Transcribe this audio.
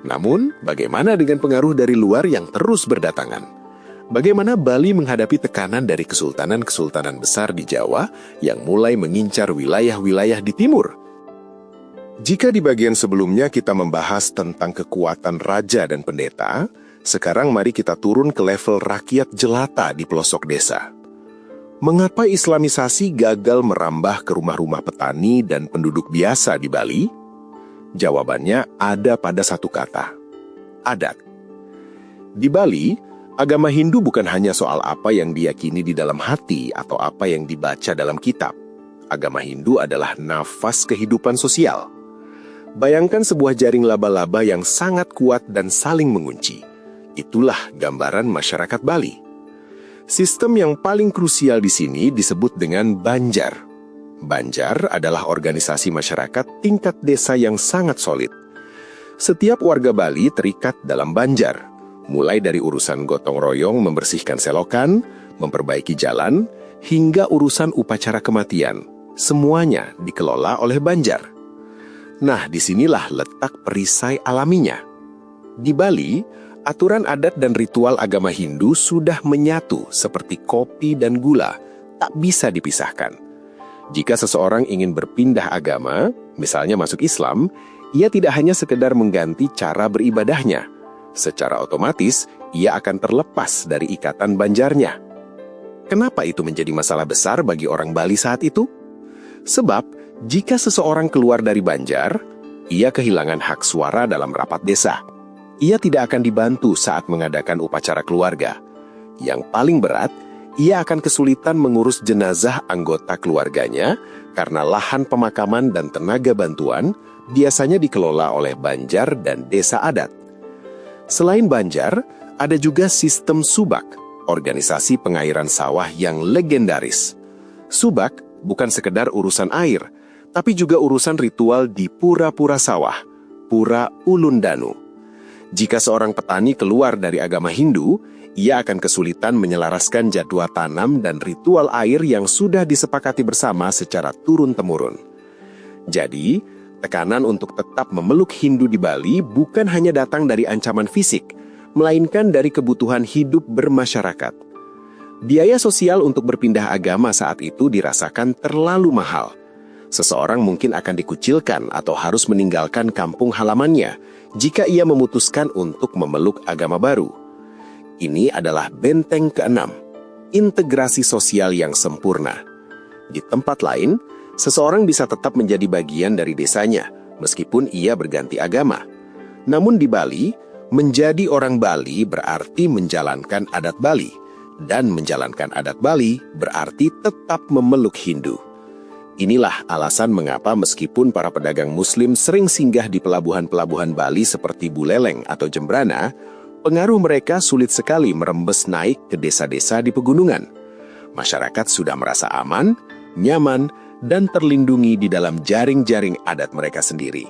Namun, bagaimana dengan pengaruh dari luar yang terus berdatangan? Bagaimana Bali menghadapi tekanan dari kesultanan-kesultanan besar di Jawa yang mulai mengincar wilayah-wilayah di timur? Jika di bagian sebelumnya kita membahas tentang kekuatan raja dan pendeta, sekarang mari kita turun ke level rakyat jelata di pelosok desa. Mengapa Islamisasi gagal merambah ke rumah-rumah petani dan penduduk biasa di Bali? Jawabannya ada pada satu kata, adat. Di Bali, agama Hindu bukan hanya soal apa yang diyakini di dalam hati atau apa yang dibaca dalam kitab. Agama Hindu adalah nafas kehidupan sosial. Bayangkan sebuah jaring laba-laba yang sangat kuat dan saling mengunci. Itulah gambaran masyarakat Bali. Sistem yang paling krusial di sini disebut dengan Banjar. Banjar adalah organisasi masyarakat tingkat desa yang sangat solid. Setiap warga Bali terikat dalam Banjar, mulai dari urusan gotong royong membersihkan selokan, memperbaiki jalan, hingga urusan upacara kematian. Semuanya dikelola oleh Banjar. Nah, disinilah letak perisai alaminya. Di Bali, aturan adat dan ritual agama Hindu sudah menyatu seperti kopi dan gula, tak bisa dipisahkan. Jika seseorang ingin berpindah agama, misalnya masuk Islam, ia tidak hanya sekedar mengganti cara beribadahnya. Secara otomatis, ia akan terlepas dari ikatan Banjarnya. Kenapa itu menjadi masalah besar bagi orang Bali saat itu? Sebab, jika seseorang keluar dari Banjar, ia kehilangan hak suara dalam rapat desa. Ia tidak akan dibantu saat mengadakan upacara keluarga. Yang paling berat, ia akan kesulitan mengurus jenazah anggota keluarganya karena lahan pemakaman dan tenaga bantuan biasanya dikelola oleh Banjar dan desa adat. Selain Banjar, ada juga sistem Subak, organisasi pengairan sawah yang legendaris. Subak bukan sekedar urusan air, tapi juga urusan ritual di pura-pura sawah, Pura Ulundanu. Jika seorang petani keluar dari agama Hindu, ia akan kesulitan menyelaraskan jadwal tanam dan ritual air yang sudah disepakati bersama secara turun-temurun. Jadi, tekanan untuk tetap memeluk Hindu di Bali bukan hanya datang dari ancaman fisik, melainkan dari kebutuhan hidup bermasyarakat. Biaya sosial untuk berpindah agama saat itu dirasakan terlalu mahal. Seseorang mungkin akan dikucilkan atau harus meninggalkan kampung halamannya jika ia memutuskan untuk memeluk agama baru. Ini adalah benteng keenam, integrasi sosial yang sempurna. Di tempat lain, seseorang bisa tetap menjadi bagian dari desanya, meskipun ia berganti agama. Namun di Bali, menjadi orang Bali berarti menjalankan adat Bali, dan menjalankan adat Bali berarti tetap memeluk Hindu. Inilah alasan mengapa meskipun para pedagang Muslim sering singgah di pelabuhan-pelabuhan Bali seperti Buleleng atau Jembrana, pengaruh mereka sulit sekali merembes naik ke desa-desa di pegunungan. Masyarakat sudah merasa aman, nyaman, dan terlindungi di dalam jaring-jaring adat mereka sendiri.